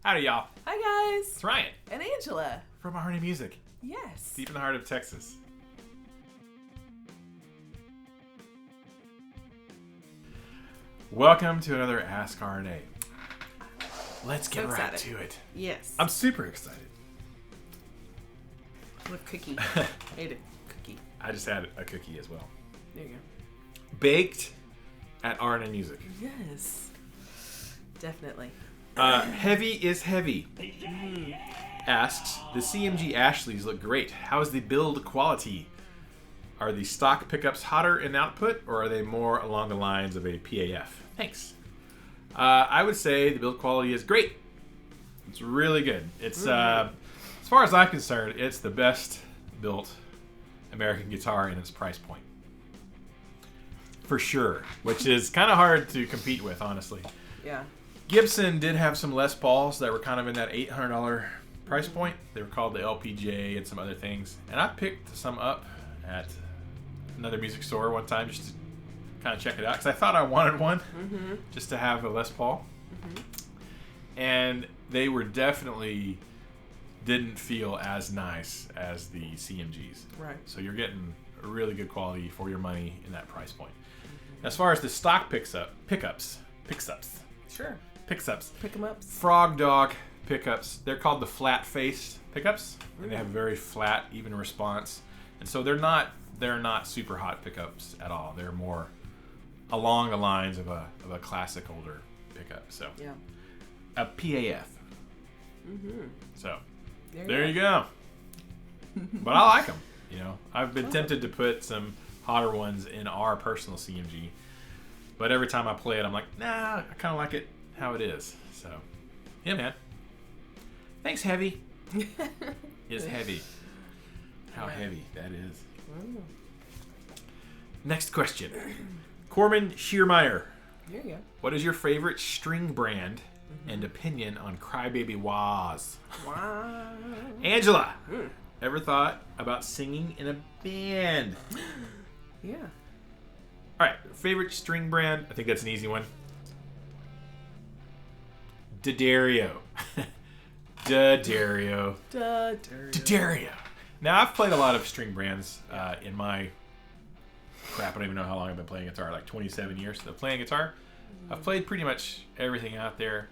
Howdy, y'all. Hi, guys. It's Ryan And Angela. from RNA Music, Yes. deep in the heart of Texas. Welcome to another Ask RNA. Let's get right to it. Yes. I'm super excited. With cookie. Ate a cookie. I just had a cookie as well. There you go. Baked at RNA Music. Yes. Definitely. Heavy is heavy. Asks, the CMG Ashleys look great. How's the build quality? Are the stock pickups hotter in output, or are they more along the lines of a PAF? Thanks. I would say the build quality is great. It's really good. It's as far as I'm concerned, it's the best built American guitar in its price point. For sure. Which is kind of hard to compete with, honestly. Yeah. Gibson did have some Les Pauls that were kind of in that $800 price point. They were called the LPJ and some other things. And I picked some up at another music store one time just to kind of check it out because I thought I wanted one just to have a Les Paul. And they were definitely didn't feel as nice as the CMGs. Right. So you're getting a really good quality for your money in that price point. As far as the stock pickups. Sure. Pickups. Pick them up. Frog Dog pickups. They're called the flat face pickups, and they have a very flat, even response. And so they're not super hot pickups at all. They're more along the lines of a classic older pickup. So Yeah. a PAF. So There you go. But I like them. You know, I've been tempted to put some hotter ones in our personal CMG, but every time I play it, I'm like, nah, I kind of like it how it is. So, yeah, man. Thanks, Heavy. Is heavy. How heavy that is. Next question. Corman Schiermeyer. There you go. What is your favorite string brand and opinion on Crybaby Waz? Wow. Angela, ever thought about singing in a band? Yeah. All right, favorite string brand? I think that's an easy one. D'Addario. D'Addario. D'Addario. Now, I've played a lot of string brands in my... Crap, I don't even know how long I've been playing guitar. Like 27 years of playing guitar. I've played pretty much everything out there.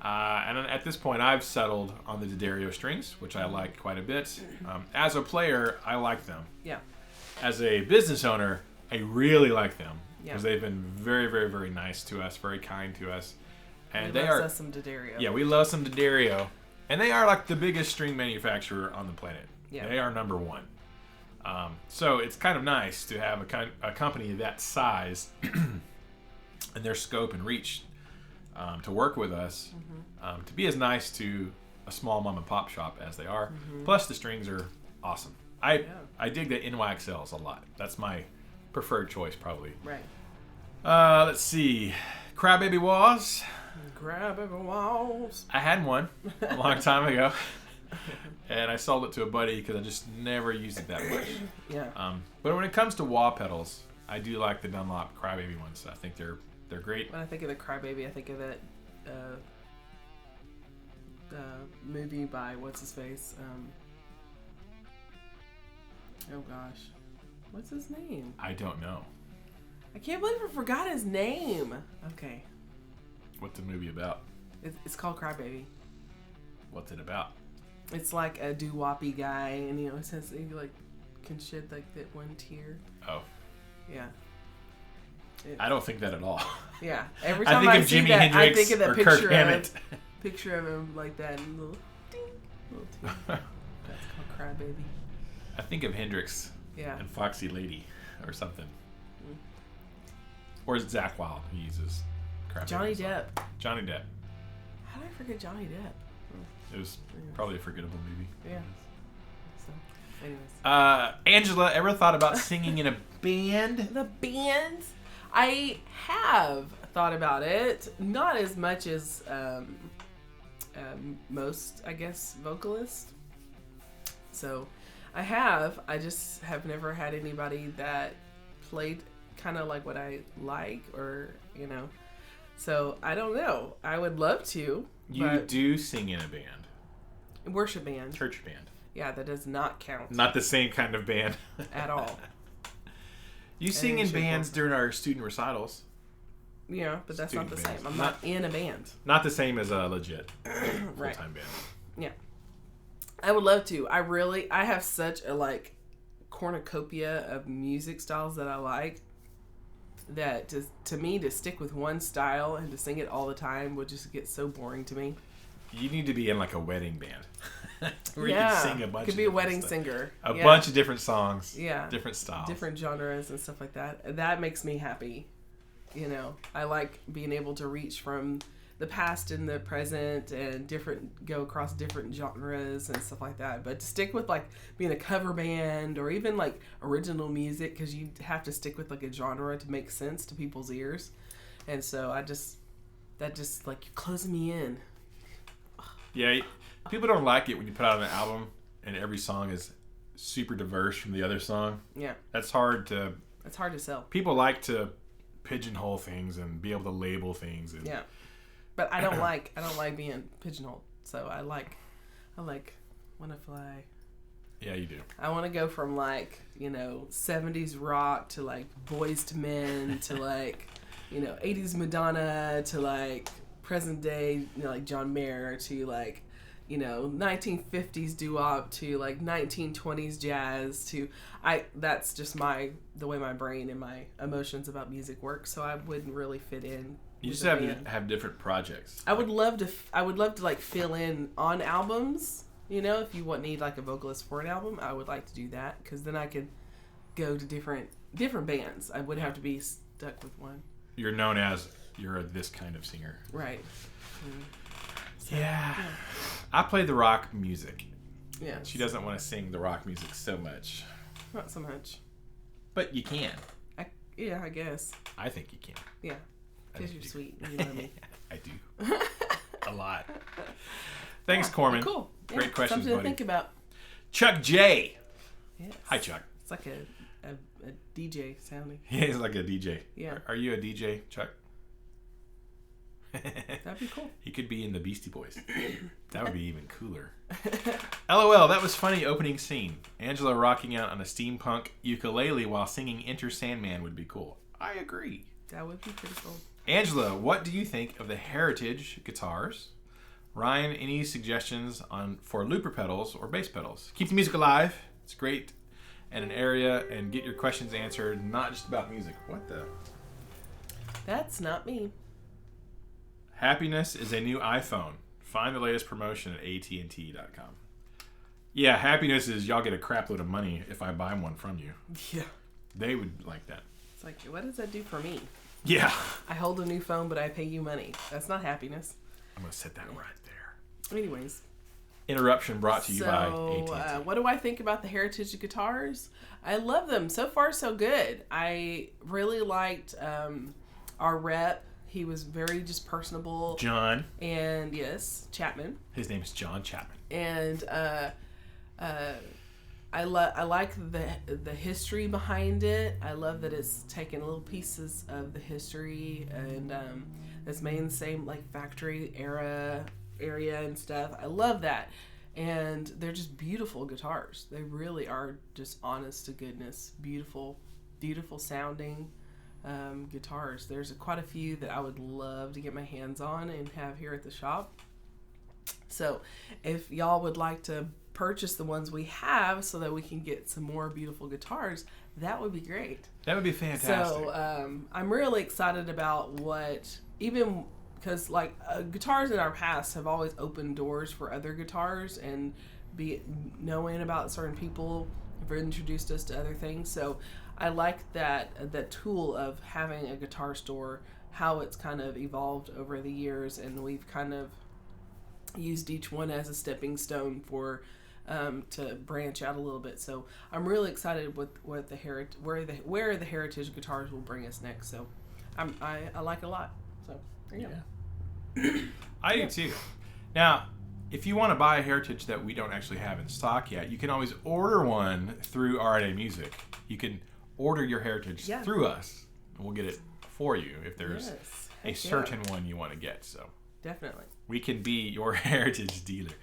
And at this point, I've settled on the D'Addario strings, which I like quite a bit. As a player, I like them. Yeah. As a business owner, I really like them because Yeah. they've been very, very, very nice to us, very kind to us. And We they loves are us some D'Addario. Yeah, we love some D'Addario. And they are like the biggest string manufacturer on the planet. Yeah. They are number one. So it's kind of nice to have a company that size and their scope and reach to work with us, to be as nice to a small mom and pop shop as they are. Plus the strings are awesome. I dig the NYXLs a lot. That's my preferred choice probably. Right. Let's see. Crybaby Waz. Crybaby Waz. I had one a long time ago. And I sold it to a buddy because I just never used it that much. Yeah. But when it comes to wah pedals, I do like the Dunlop Crybaby ones. I think they're great. When I think of the Crybaby, I think of that movie by what's his face? Oh gosh, what's his name? I don't know. I can't believe I forgot his name. Okay, What's the movie about? it's called Crybaby. What's it about? It's like a doo-woppy guy, and it says he like can shed like that one tear. Oh, Yeah. I don't think that at all. Yeah. Every I time think I of see Jimi that, I Hendrix think of the or Kirk picture Hammett. Picture of him like that, and little ding, little tear. That's called Crybaby. I think of Hendrix Yeah. and Foxy Lady or something. Or is it Zakk Wylde who uses Crybaby? Johnny Depp. Johnny Depp. How did I forget Johnny Depp? It was probably a forgettable movie. Yeah. So, anyways. Angela, ever thought about singing in a band? The band? I have thought about it. Not as much as most, I guess, vocalists. So, I just have never had anybody that played kind of like what I like, or, So I don't know. I would love to. You do sing in a band. Worship band. Church band. Yeah, that does not count. Not the same kind of band. At all. You sing in bands during our student recitals. Yeah, but that's not the bands. same. I'm not in a band. Not the same as a legit Right. full-time band. Yeah. I would love to. I have such a cornucopia of music styles that I like that to me to stick with one style and to sing it all the time would just get so boring to me. You need to be in like a wedding band. Where yeah. you can sing a bunch could of be a different wedding stuff. singer. A bunch of different songs. Yeah. Different styles. Different genres and stuff like that. That makes me happy. You know, I like being able to reach from the past and the present and go across different genres and stuff like that. But to stick with being a cover band or even original music, because you have to stick with a genre to make sense to people's ears. And so that just you're closing me in. Yeah, people don't like it when you put out an album and every song is super diverse from the other song. Yeah. That's hard to... It's hard to sell. People like to pigeonhole things and be able to label things. And... Yeah. But I don't like being pigeonholed. So I like Wanna Fly. Yeah, you do. I want to go from 70s rock to Boys to Men to 80s Madonna to present day John Mayer to 1950s doo-wop to 1920s jazz to that's just the way my brain and my emotions about music work, so I wouldn't really fit in. You just have to have different projects. I would love to fill in on albums. If you need a vocalist for an album, I would like to do that because then I could go to different bands. I would have to be stuck with one. You're known as this kind of singer. Right. So, yeah. I play the rock music. Yeah. She doesn't want to sing the rock music so much. Not so much. But you can. I guess. I think you can. Yeah. Because you're sweet. You know me. I do. A lot. Thanks, Corman. Cool. Great questions, something buddy. to think about. Chuck J. Yes. Hi, Chuck. It's like a DJ sounding. Yeah, he's like a DJ. Yeah. Are you a DJ, Chuck? That'd be cool. He could be in the Beastie Boys. That would be even cooler. LOL, that was funny opening scene. Angela rocking out on a steampunk ukulele while singing Enter Sandman would be cool. I agree. That would be pretty cool. Angela, what do you think of the Heritage guitars? Ryan, any suggestions for looper pedals or bass pedals? Keep the music alive. It's great. And an area, and get your questions answered, not just about music. What the? That's not me. Happiness is a new iPhone. Find the latest promotion at AT&T.com. Yeah, happiness is y'all get a crap load of money if I buy one from you. Yeah. They would like that. It's what does that do for me? Yeah. I hold a new phone, but I pay you money. That's not happiness. I'm going to set that right there. Anyways. Interruption brought to you by AT&T. What do I think about the Heritage guitars? I love them. So far, so good. I really liked our rep. He was very just personable. John. And yes, Chapman. His name is John Chapman. And I like the history behind it. I love that it's taken little pieces of the history and it's made in the same factory area and stuff. I love that. And they're just beautiful guitars. They really are just honest to goodness. Beautiful, beautiful sounding guitars. There's quite a few that I would love to get my hands on and have here at the shop. So if y'all would like to purchase the ones we have so that we can get some more beautiful guitars, that would be great. That would be fantastic. So I'm really excited about even because guitars in our past have always opened doors for other guitars and knowing about certain people have introduced us to other things. So I like that tool of having a guitar store, how it's kind of evolved over the years, and we've kind of used each one as a stepping stone for to branch out a little bit. So I'm really excited with what where the Heritage guitars will bring us next. So I like it a lot. So there you go. I do too. Now, if you want to buy a Heritage that we don't actually have in stock yet, you can always order one through RNA Music. You can order your Heritage through us, and we'll get it for you if there's a certain one you want to get. So Definitely. We can be your heritage dealer.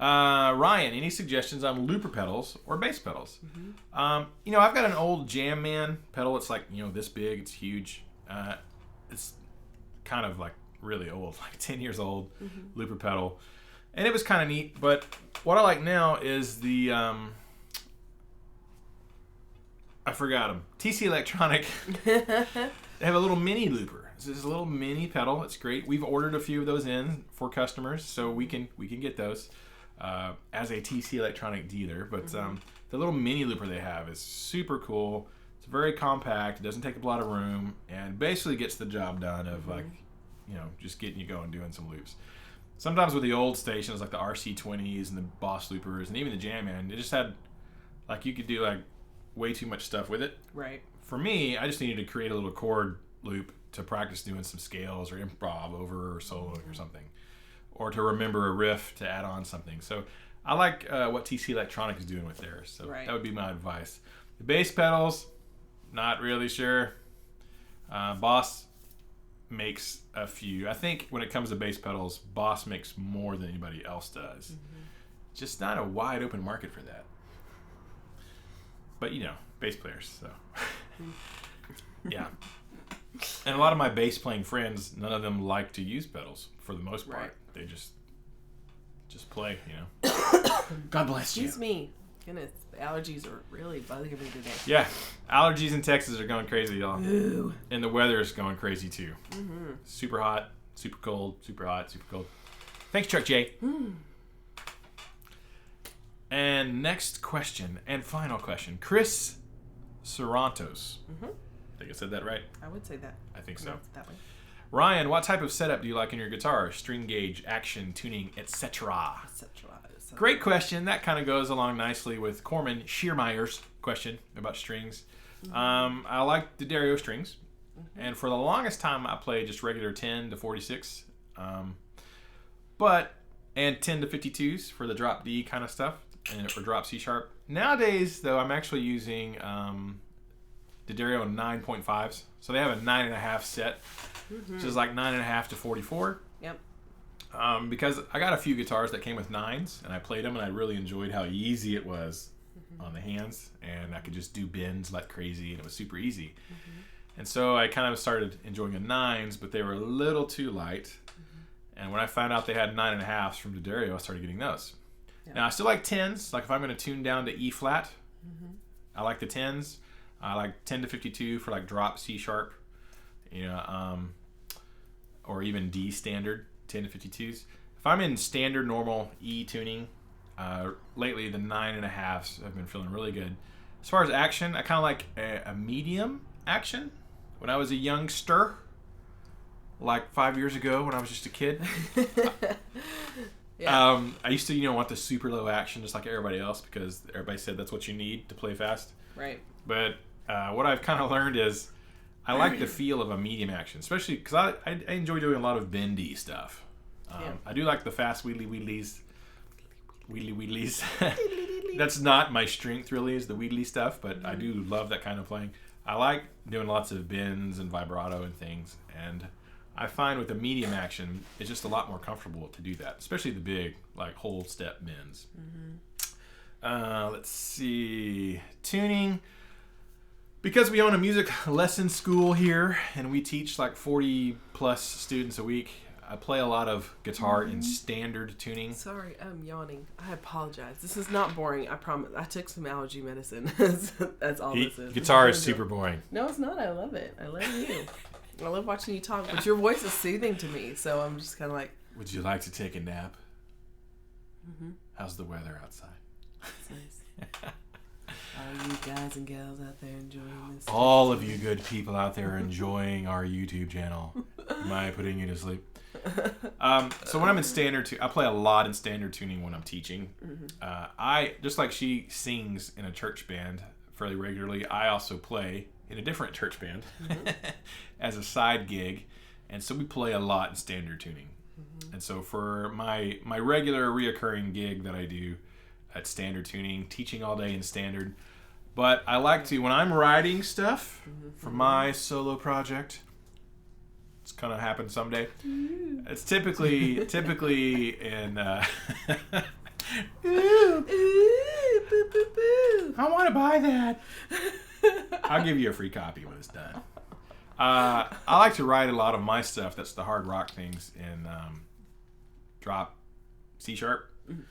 Ryan, any suggestions on looper pedals or bass pedals? Mm-hmm. I've got an old Jam Man pedal. It's like, this big. It's huge. It's kind of like really old, like 10 years old, looper pedal. And it was kind of neat. But what I like now is the, I forgot them. TC Electronic. They have a little mini looper. This is a little mini pedal. It's great. We've ordered a few of those in for customers, so we can get those as a TC Electronic dealer. But the little mini looper they have is super cool. It's very compact. It doesn't take up a lot of room, and basically gets the job done of just getting you going, doing some loops. Sometimes with the old stations like the RC20s and the Boss loopers and even the Jam Man, it just had you could do way too much stuff with it. Right. For me, I just needed to create a little chord loop to practice doing some scales or improv over or soloing or something, or to remember a riff to add on something. So I like what TC Electronic is doing with theirs. So that would be my advice. The bass pedals, not really sure. Boss makes a few. I think when it comes to bass pedals, Boss makes more than anybody else does. Just not a wide open market for that. But bass players, so yeah. And a lot of my bass playing friends, none of them like to use pedals for the most part. They just play, God bless you. Excuse me. Goodness, the allergies are really bugging me today. Yeah, allergies in Texas are going crazy, y'all. Ooh. And the weather is going crazy too. Super hot, super cold, super hot, super cold. Thanks, Chuck J. And next question, and final question. Chris Sorrentos. I think I said that right. I would say that. I think so. That way. Ryan, what type of setup do you like in your guitar? String gauge, action, tuning, etc. Great question. That kind of goes along nicely with Corman Schiermeier's question about strings. I like the Dario strings. And for the longest time, I played just regular 10 to 46. And 10 to 52s for the drop D kind of stuff. And for drop C sharp. Nowadays, though, I'm actually using the Dario 9.5s. So they have a 9.5 set, which is like 9.5 to 44. Yep. Because I got a few guitars that came with 9s, and I played them, and I really enjoyed how easy it was on the hands, and I could just do bends like crazy, and it was super easy. And so I kind of started enjoying the 9s, but they were a little too light. And when I found out they had 9.5s from the Dario, I started getting those. Yep. Now I still like 10s. Like if I'm going to tune down to E flat, I like the 10s. I like 10 to 52 for like drop C sharp, or even D standard 10 to 52s. If I'm in standard normal E tuning, lately the 9.5s have been feeling really good. As far as action, I kind of like a medium action. When I was a youngster, like 5 years ago when I was just a kid, I used to want the super low action just like everybody else because everybody said that's what you need to play fast. Right. But what I've kind of learned is I like the feel of a medium action, especially because I enjoy doing a lot of bendy stuff. I do like the fast wheelies. That's not my strength really, is the wheelie stuff, but I do love that kind of playing. I like doing lots of bends and vibrato and things, and I find with the medium action, it's just a lot more comfortable to do that, especially the big, like, whole step bends. Let's see. Tuning. Because we own a music lesson school here, and we teach like 40 plus students a week, I play a lot of guitar in standard tuning. Sorry, I'm yawning. I apologize. This is not boring. I promise. I took some allergy medicine. That's all this is. Guitar is super boring. No, it's not. I love it. I love you. I love watching you talk, but your voice is soothing to me, so I'm just kind of like... Would you like to take a nap? How's the weather outside? It's nice. All you guys and gals out there enjoying this? All of you good people out there enjoying our YouTube channel. Am I putting you to sleep? So when I'm in standard I play a lot in standard tuning when I'm teaching. I just like she sings in a church band fairly regularly, I also play in a different church band as a side gig, and so we play a lot in standard tuning. And so for my regular reoccurring gig that I do at standard tuning, teaching all day in standard, but I like to, when I'm writing stuff for my solo project, It's gonna happen someday. It's typically in. Ooh, boo, boo, boo. I want to buy that. I'll give you a free copy when it's done. I like to write a lot of my stuff. That's the hard rock things in drop C sharp. Mm-hmm.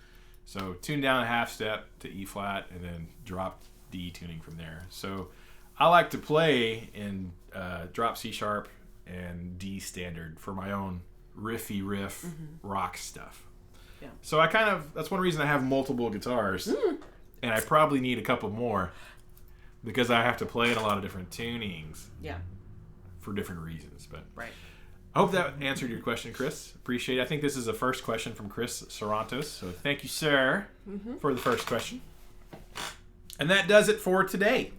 So tune down a half step to E flat and then drop D tuning from there. So I like to play in drop C sharp and D standard for my own riff rock stuff. Yeah. So that's one reason I have multiple guitars, and I probably need a couple more because I have to play in a lot of different tunings. Yeah. For different reasons, but right. I hope that answered your question, Chris. Appreciate it. I think this is the first question from Chris Sarantos, so thank you, sir, for the first question. And that does it for today.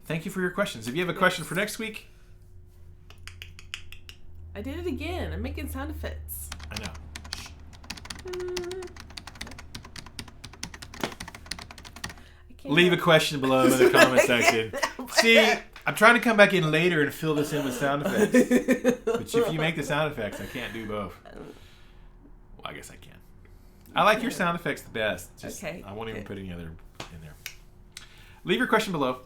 Thank you for your questions. If you have a question for next week, I did it again. I'm making sound effects. I know. Leave a question below in the comment section. See, I'm trying to come back in later and fill this in with sound effects. But if you make the sound effects, I can't do both. Well, I guess I can. I like your sound effects the best. Okay. I won't even put any other in there. Leave your question below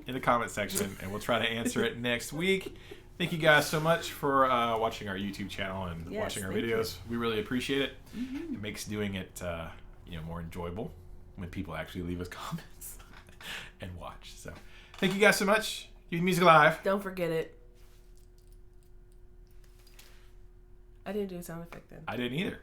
in the comment section, and we'll try to answer it next week. Thank you guys so much for watching our YouTube channel and watching our videos. We really appreciate it. It makes doing it more enjoyable when people actually leave us comments and watch. So thank you guys so much. Keep the music alive. Don't forget it. I didn't do a sound effect then. I didn't either.